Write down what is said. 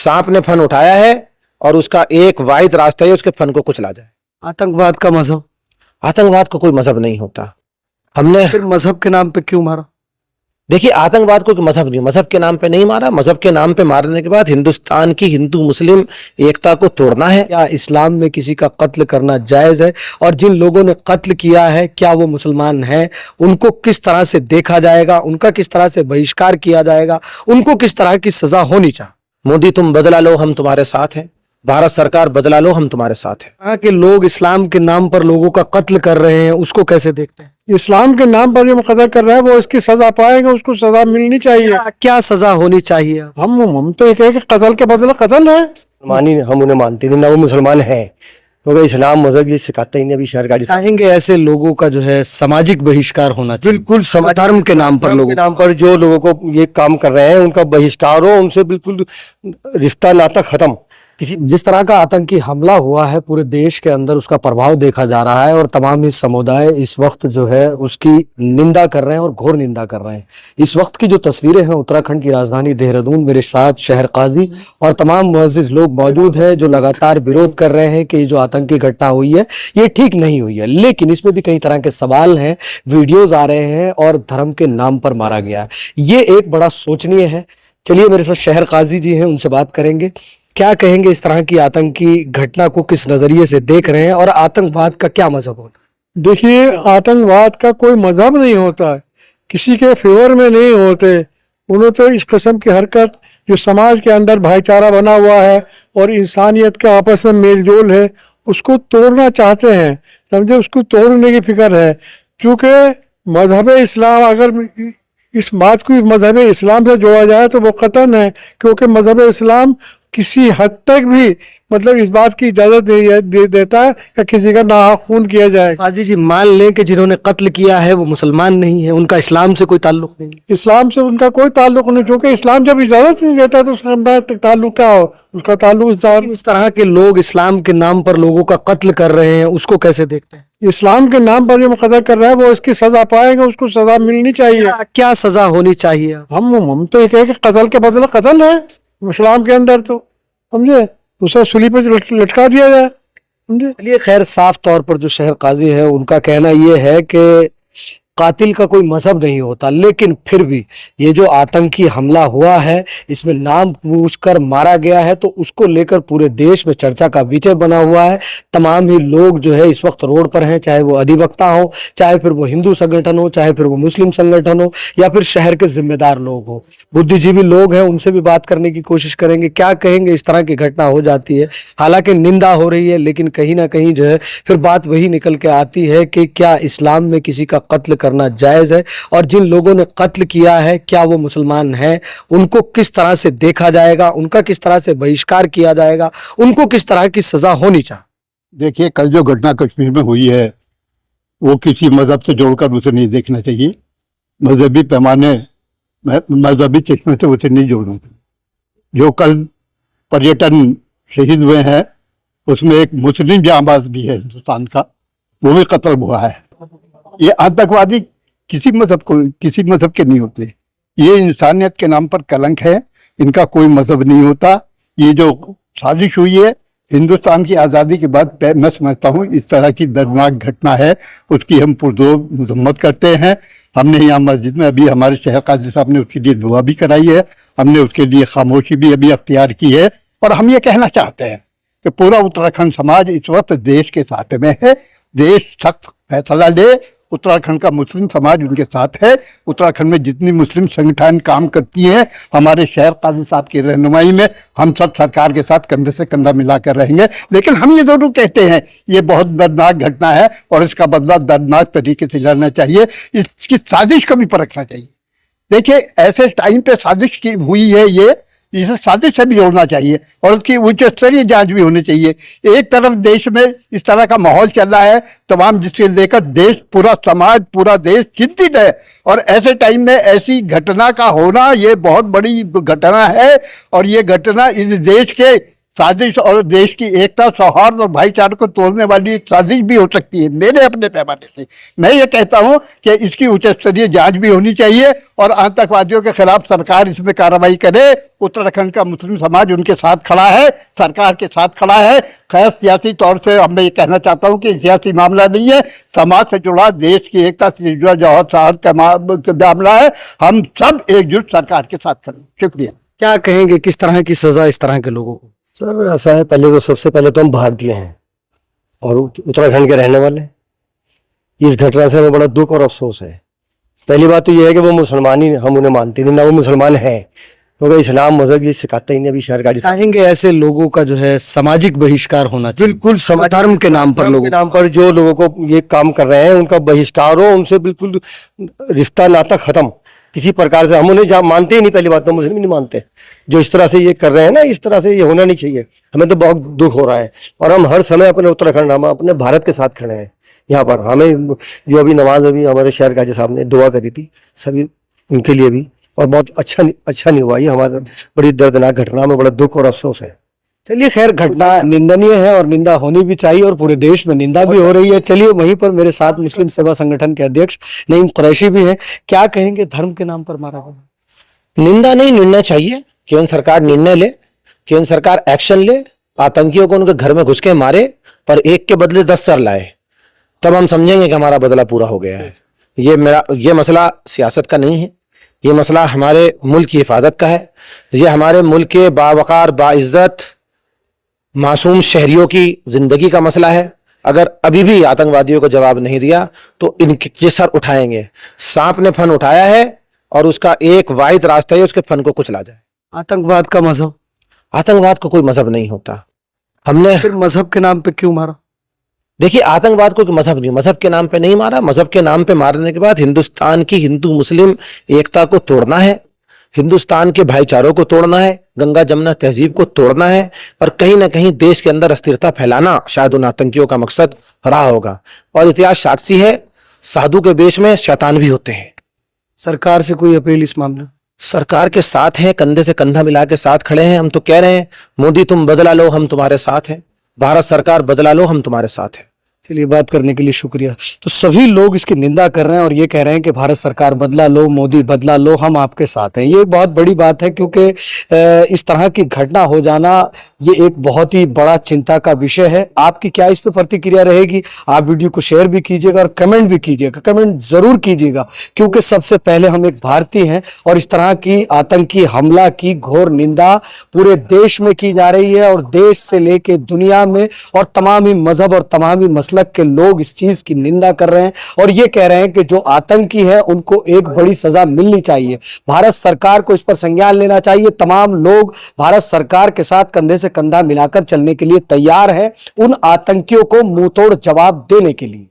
सांप ने फन उठाया है और उसका एक वाहिद रास्ता है उसके फन को कुचला जाए। आतंकवाद का मजहब? आतंकवाद का कोई मजहब नहीं होता। हमने फिर मजहब के नाम पे क्यों मारा? देखिए, आतंकवाद को मजहब नहीं, मजहब के नाम पे नहीं मारा। मजहब के नाम पे मारने के बाद हिंदुस्तान की हिंदू मुस्लिम एकता को तोड़ना है। क्या इस्लाम में किसी का कत्ल करना जायज है? और जिन लोगों ने कत्ल किया है क्या वो मुसलमान हैं? उनको किस तरह से देखा जाएगा? उनका किस तरह से बहिष्कार किया जाएगा? उनको किस तरह की सजा होनी चाहिए? मोदी तुम बदला लो, हम तुम्हारे साथ हैं। भारत सरकार बदला लो, हम तुम्हारे साथ हैं। यहाँ के लोग इस्लाम के नाम पर लोगों का कत्ल कर रहे हैं, उसको कैसे देखते हैं? इस्लाम के नाम पर जो मुकद्दर कर रहा है वो इसकी सजा पाएगा, उसको सजा मिलनी चाहिए। क्या सजा होनी चाहिए? हम तो ये कहे कि कत्ल के बदले कत्ल है। हम उन्हें मानते नहीं, ना वो मुसलमान हैं, क्योंकि इस्लाम मजहब ये सिखाता ही नहीं। अभी शहर गाड़ी चाहेंगे ऐसे लोगों का जो है सामाजिक बहिष्कार होना चाहिए? बिल्कुल धर्म के नाम पर लोगों के नाम पर जो लोगों को ये काम कर रहे हैं उनका बहिष्कार हो, उनसे बिल्कुल रिश्ता नाता खत्म। जिस तरह का आतंकी हमला हुआ है पूरे देश के अंदर उसका प्रभाव देखा जा रहा है और तमाम ही समुदाय इस वक्त जो है उसकी निंदा कर रहे हैं और घोर निंदा कर रहे हैं। इस वक्त की जो तस्वीरें हैं उत्तराखंड की राजधानी देहरादून, मेरे साथ शहर काजी और तमाम मुअज़्ज़िज़ लोग मौजूद हैं जो लगातार विरोध कर रहे हैं कि जो आतंकी घटना हुई है ये ठीक नहीं हुई है। लेकिन इसमें भी कई तरह के सवाल हैं, वीडियोज आ रहे हैं और धर्म के नाम पर मारा गया है। ये एक बड़ा सोचनीय है। चलिए मेरे साथ शहर काजी जी हैं, उनसे बात करेंगे। क्या कहेंगे इस तरह की आतंकी घटना को किस नजरिए से देख रहे हैं और आतंकवाद का क्या मजहब होता है? देखिए, आतंकवाद का कोई मजहब नहीं होता है, किसी के फेवर में नहीं होते। उन्होंने तो इस किस्म की हरकत जो समाज के अंदर भाईचारा बना हुआ है और इंसानियत का आपस में मेलजोल है उसको तोड़ना चाहते हैं, समझे, उसको तोड़ने की फिक्र है। क्योंकि मजहब इस्लाम, अगर इस बात को मजहब इस्लाम से जोड़ा जाए तो वो कतन है, क्योंकि मजहब इस्लाम किसी हद तक भी मतलब इस बात की इजाजत दे देता है कि किसी का नाहक खून किया जाए। काजी जी, मान लें कि जिन्होंने कत्ल किया है वो मुसलमान नहीं है, उनका इस्लाम से कोई ताल्लुक नहीं? इस्लाम से उनका कोई ताल्लुक नहीं, क्योंकि इस्लाम जब इजाजत नहीं देता तो उसका ताल्लुक क्या हो? उसका ताल्लुक इस तरह के लोग इस्लाम के नाम पर लोगों का कत्ल कर रहे हैं, उसको कैसे देखते हैं? इस्लाम के नाम पर जो मुकद्दर कर रहा है वो इसकी सजा पाएगा, उसको सजा मिलनी चाहिए। क्या सजा होनी चाहिए? हम तो ये कहे कि कत्ल के बदले कत्ल है इस्लाम के अंदर, तो समझे, उसे सूली पे लटका दिया जाए, समझे। चलिए, खैर साफ तौर पर जो शहर काजी है उनका कहना ये है कि कातिल का कोई मजहब नहीं होता, लेकिन फिर भी ये जो आतंकी हमला हुआ है इसमें नाम पूछकर मारा गया है तो उसको लेकर पूरे देश में चर्चा का विषय बना हुआ है। तमाम ही लोग जो है इस वक्त रोड पर हैं, चाहे वो अधिवक्ता हो, चाहे फिर वो हिंदू संगठन हो, चाहे फिर वो मुस्लिम संगठन हो या फिर शहर के जिम्मेदार लोग हो, बुद्धिजीवी लोग हैं, उनसे भी बात करने की कोशिश करेंगे। क्या कहेंगे इस तरह की घटना हो जाती है? हालांकि निंदा हो रही है लेकिन कहीं ना कहीं जो है फिर बात वही निकल के आती है कि क्या इस्लाम में किसी का कत्ल करना जायज है? और जिन लोगों ने कत्ल किया है क्या वो मुसलमान हैं? उनको किस तरह से देखा जाएगा? उनका किस तरह से बहिष्कार किया जाएगा? उनको किस तरह की सजा होनी चाहिए? देखिए, कल जो घटना कश्मीर में हुई है वो किसी मजहब से जोड़कर उसे नहीं देखना चाहिए, मजहबी पैमाने मजहबी चश्मे से उसे नहीं जोड़ना चाहिए। जो कल पर्यटन शहीद हुए हैं उसमें एक मुस्लिम जांबाज भी है हिंदुस्तान का, वो भी कत्ल हुआ है। ये आतंकवादी किसी मजहब के नहीं होते, ये इंसानियत के नाम पर कलंक है, इनका कोई मजहब नहीं होता। ये जो साजिश हुई है हिंदुस्तान की आज़ादी के बाद, मैं समझता हूँ इस तरह की दर्दनाक घटना है, उसकी हम पुरजोर मजम्मत करते हैं। हमने यहाँ मस्जिद में अभी हमारे शहर काजी साहब ने उसके लिए दुआ भी कराई है, हमने उसके लिए खामोशी भी अभी अख्तियार की है। और हम ये कहना चाहते हैं कि पूरा उत्तराखंड समाज इस वक्त देश के साथ में है, देश सख्त फैसला ले, उत्तराखंड का मुस्लिम समाज उनके साथ है। उत्तराखंड में जितनी मुस्लिम संगठन काम करती हैं हमारे शहर काजी साहब की रहनुमाई में हम सब सरकार के साथ कंधे से कंधा मिलाकर रहेंगे। लेकिन हम ये जरूर कहते हैं ये बहुत दर्दनाक घटना है और इसका बदला दर्दनाक तरीके से लेना चाहिए, इसकी साजिश को भी परखना चाहिए। देखिए, ऐसे टाइम पे साजिश की हुई है, ये इसे साजिश से भी जोड़ना चाहिए और उसकी उच्च स्तरीय जांच भी होनी चाहिए। एक तरफ देश में इस तरह का माहौल चल रहा है तमाम, जिसके लेकर देश, पूरा समाज, पूरा देश चिंतित है और ऐसे टाइम में ऐसी घटना का होना ये बहुत बड़ी घटना है और ये घटना इस देश के साजिश और देश की एकता, सौहार्द और भाईचारे को तोड़ने वाली एक साजिश भी हो सकती है। मेरे अपने पैमाने से मैं ये कहता हूं कि इसकी उच्च स्तरीय जांच भी होनी चाहिए और आतंकवादियों के खिलाफ सरकार इसमें कार्रवाई करे। उत्तराखंड का मुस्लिम समाज उनके साथ खड़ा है, सरकार के साथ खड़ा है। खैर, सियासी तौर से अब मैं ये कहना चाहता हूँ कि सियासी मामला नहीं है, समाज से जुड़ा, देश की एकता से जुड़ा जौहर साहब का मामला है। हम सब एकजुट सरकार के साथ खड़े हैं। शुक्रिया। क्या कहेंगे, किस तरह की सजा इस तरह के लोगों को? सर ऐसा है, पहले तो सबसे पहले तो हम भारतीय हैं और उत्तराखंड के रहने वाले। इस घटना से हमें बड़ा दुख और अफसोस है। पहली बात तो यह है कि वो मुसलमान ही, हम उन्हें मानते नहीं, ना वो मुसलमान हैं, क्योंकि इस्लाम मजहब ये सिखाता ही नहीं। अभी शहर गाड़ी चाहेंगे ऐसे लोगों का जो है सामाजिक बहिष्कार होना चाहिए, बिल्कुल धर्म के नाम पर धर्म लोगों के नाम पर जो लोगों को ये काम कर रहे हैं उनका बहिष्कार हो, उनसे बिल्कुल रिश्ता नाता खत्म किसी प्रकार से। हम उन्हें मानते ही नहीं, पहली बात तो मुस्लिम ही नहीं मानते। जो इस तरह से ये कर रहे हैं ना, इस तरह से ये होना नहीं चाहिए। हमें तो बहुत दुख हो रहा है और हम हर समय अपने उत्तराखंड, हम अपने भारत के साथ खड़े हैं। यहाँ पर हमें जो अभी नमाज अभी हमारे शहर गाजी साहब ने दुआ करी थी, सभी उनके लिए भी, और बहुत अच्छा नहीं हुआ। ये हमारा बड़ी दर्दनाक घटना में बड़ा दुख और अफसोस है। चलिए, खैर घटना निंदनीय है और निंदा होनी भी चाहिए और पूरे देश में निंदा भी हो रही है। चलिए, वहीं पर मेरे साथ मुस्लिम सेवा संगठन के अध्यक्ष नईम कुरैशी भी हैं। क्या कहेंगे, धर्म के नाम पर मारा गया? निंदा नहीं, निर्णय चाहिए। केंद्र सरकार निर्णय ले, केंद्र सरकार एक्शन ले, आतंकियों को उनके घर में घुस के मारे, पर एक के बदले 10 सर लाए, तब हम समझेंगे कि हमारा बदला पूरा हो गया है। ये मसला सियासत का नहीं है, ये मसला हमारे मुल्क की हिफाजत का है। ये हमारे मुल्क के बावकार, बाइज्जत, मासूम शहरियों की जिंदगी का मसला है। अगर अभी भी आतंकवादियों को जवाब नहीं दिया तो इनके ये सर उठाएंगे। सांप ने फन उठाया है और उसका एक वाहिद रास्ता है, उसके फन को कुचला जाए। आतंकवाद का मजहब? आतंकवाद को कोई मजहब नहीं होता। हमने फिर मजहब के नाम पे क्यों मारा? देखिए, आतंकवाद को मजहब नहीं, मजहब के नाम पे नहीं मारा। मजहब के नाम पे मारने के बाद हिंदुस्तान की हिंदू मुस्लिम एकता को तोड़ना है, हिंदुस्तान के भाईचारों को तोड़ना है, गंगा जमुना तहजीब को तोड़ना है, और कहीं ना कहीं देश के अंदर अस्थिरता फैलाना शायद उन आतंकियों का मकसद रहा होगा। और इतिहास साक्षी है, साधु के वेश में शैतान भी होते हैं। सरकार से कोई अपील इस मामले में? सरकार के साथ हैं, कंधे से कंधा मिला के साथ खड़े हैं। हम तो कह रहे हैं, मोदी तुम बदला लो, हम तुम्हारे साथ हैं। भारत सरकार बदला लो, हम तुम्हारे साथ हैं। चलिए, बात करने के लिए शुक्रिया। तो सभी लोग इसकी निंदा कर रहे हैं और ये कह रहे हैं कि भारत सरकार बदला लो, मोदी बदला लो, हम आपके साथ हैं। ये एक बहुत बड़ी बात है, क्योंकि इस तरह की घटना हो जाना ये एक बहुत ही बड़ा चिंता का विषय है। आपकी क्या इस पर प्रतिक्रिया रहेगी? आप वीडियो को शेयर भी कीजिएगा और कमेंट भी कीजिएगा, कमेंट जरूर कीजिएगा, क्योंकि सबसे पहले हम एक भारतीय हैं और इस तरह की आतंकी हमला की घोर निंदा पूरे देश में की जा रही है और देश से लेके दुनिया में और तमाम ही मजहब और तमाम ही मसलक के लोग इस चीज की निंदा कर रहे हैं और ये कह रहे हैं कि जो आतंकी है उनको एक बड़ी सजा मिलनी चाहिए। भारत सरकार को इस पर संज्ञान लेना चाहिए। तमाम लोग भारत सरकार के साथ कंधे से कंधा मिलाकर चलने के लिए तैयार हैं, उन आतंकियों को मुंहतोड़ जवाब देने के लिए।